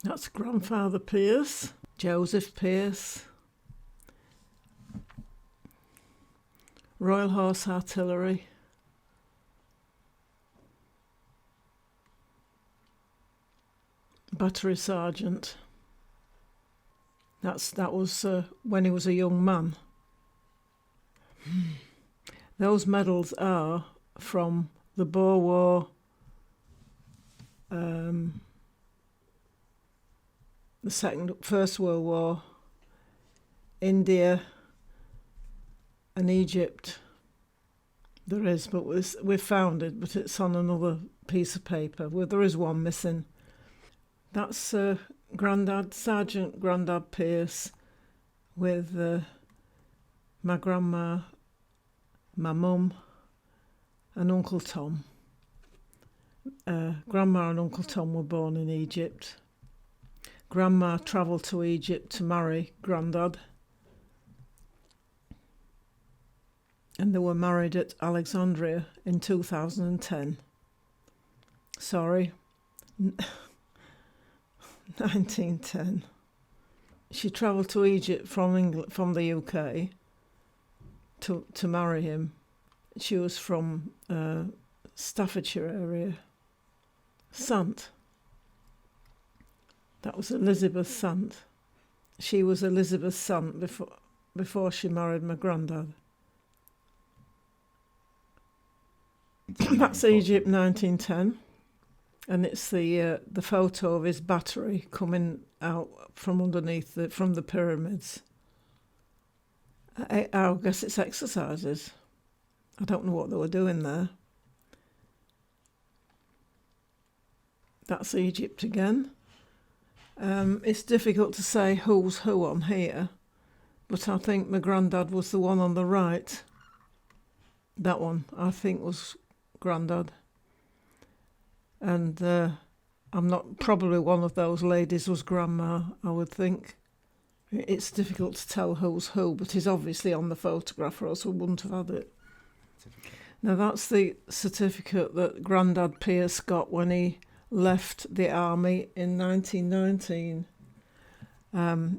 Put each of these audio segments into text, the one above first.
That's grandfather Pearce, Joseph Pearce, Royal Horse Artillery, Battery Sergeant. That was when he was a young man. Those medals are from the Boer War, the First World War, India and Egypt. There is, but we've found it, but it's on another piece of paper. Well, there is one missing. That's Sergeant Grandad Pearce with my grandma, my mum and Uncle Tom. Grandma and Uncle Tom were born in Egypt. Grandma travelled to Egypt to marry Grandad, and they were married at Alexandria in 2010. Sorry, 1910. She travelled to Egypt from England, from the UK, to marry him. She was from Staffordshire area. Sant. That was Elizabeth Sant. She was Elizabeth Sant before she married my granddad. That's Egypt 1910, and it's the photo of his battery coming out from underneath from the pyramids. I guess it's exercises. I don't know what they were doing there. That's Egypt again. It's difficult to say who's who on here, but I think my granddad was the one on the right. That one, I think, was Grandad. And I'm not, probably one of those ladies was Grandma, I would think. It's difficult to tell who's who, but he's obviously on the photograph, or else we wouldn't have had it. Now that's the certificate that Grandad Pearce got when he left the army in 1919.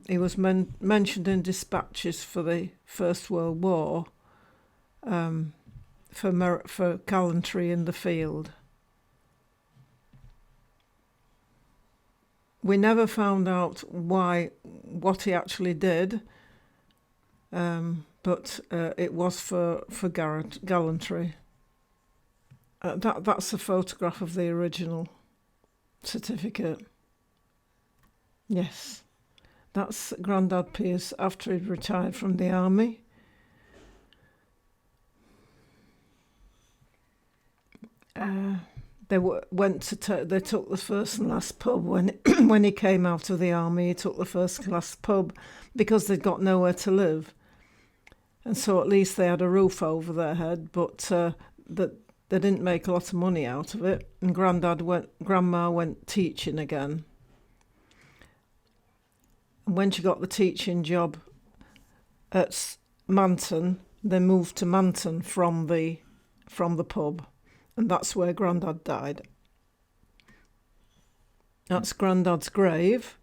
He was mentioned in dispatches for the First World War for gallantry in the field. We never found out what he actually did, but it was for gallantry. That's a photograph of the original certificate. Yes, that's Grandad Pearce after he'd retired from the army. They took the first and last pub when he came out of the army. He took the first and last pub because they'd got nowhere to live, and so at least they had a roof over their head. But they didn't make a lot of money out of it. And Grandma went teaching again. And when she got the teaching job at Manton, they moved to Manton from the pub. And that's where Grandad died. That's Grandad's grave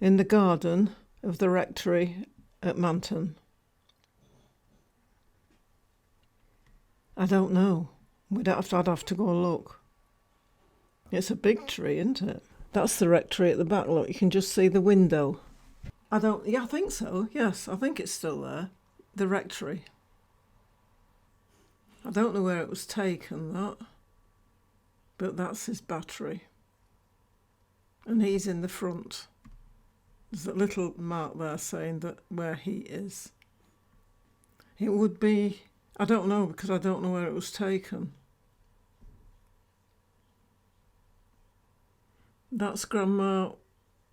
in the garden of the Rectory at Manton. I don't know. I'd have to go and look. It's a big tree, isn't it? That's the Rectory at the back. Look, you can just see the window. I think so. Yes, I think it's still there. The Rectory. I don't know where it was taken, but that's his battery. And he's in the front. There's a little mark there saying that where he is. It would be, I don't know, because I don't know where it was taken. That's Grandma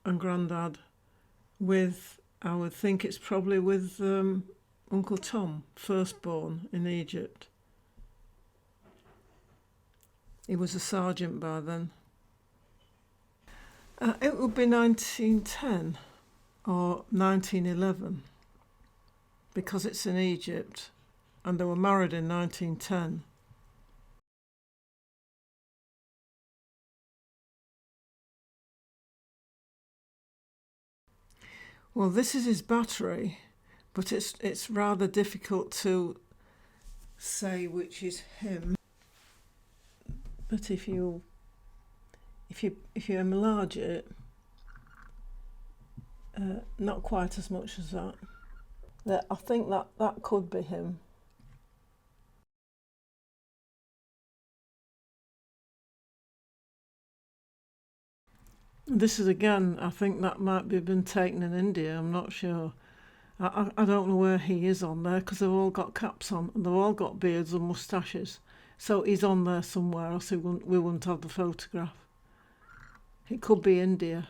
and Grandad with, I would think it's probably with Uncle Tom, firstborn in Egypt. He was a sergeant by then. It would be 1910 or 1911 because it's in Egypt and they were married in 1910. Well, this is his battery, but it's rather difficult to say which is him. But if you enlarge it, not quite as much as that. I think that could be him. This is again, I think that might be been taken in India, I'm not sure. I don't know where he is on there because they've all got caps on and they've all got beards and moustaches. So he's on there somewhere else we wouldn't have the photograph. It could be India.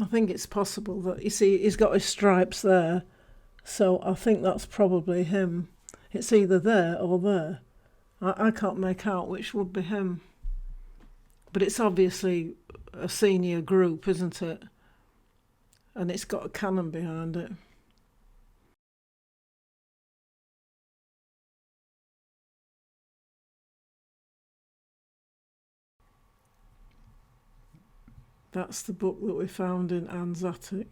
I think it's possible that, you see, he's got his stripes there, so I think that's probably him. It's either there or there. I can't make out which would be him. But it's obviously a senior group, isn't it? And it's got a cannon behind it. That's the book that we found in Anne's attic.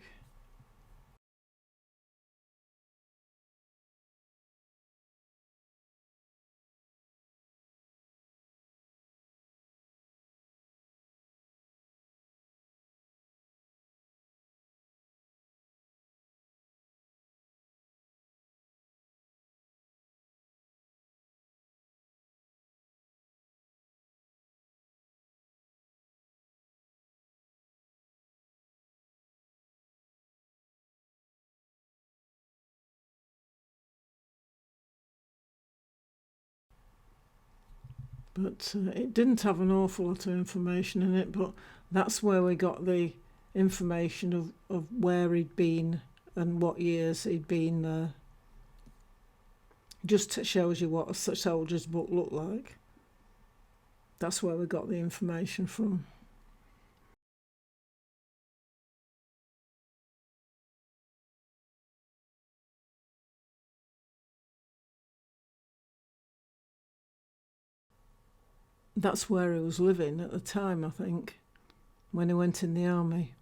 But it didn't have an awful lot of information in it, but that's where we got the information of where he'd been and what years he'd been there. Just shows you what a soldier's book looked like. That's where we got the information from. That's where he was living at the time, I think, when he went in the army.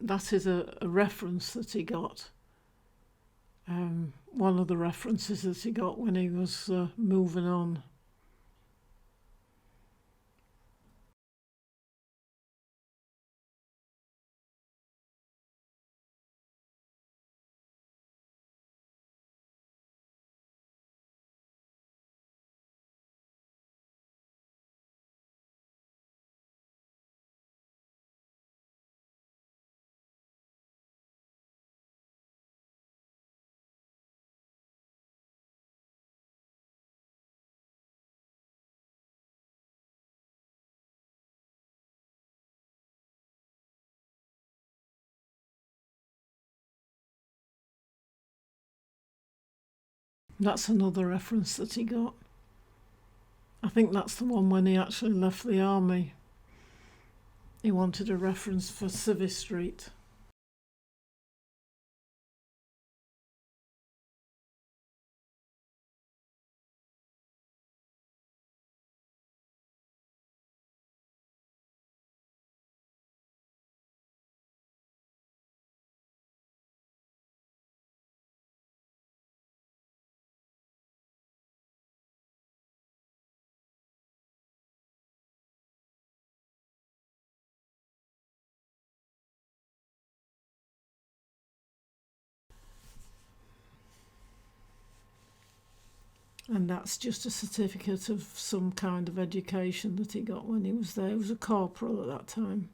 That is a reference that he got. One of the references that he got when he was moving on. That's another reference that he got. I think that's the one when he actually left the army. He wanted a reference for Civvy Street. And that's just a certificate of some kind of education that he got when he was there. He was a corporal at that time.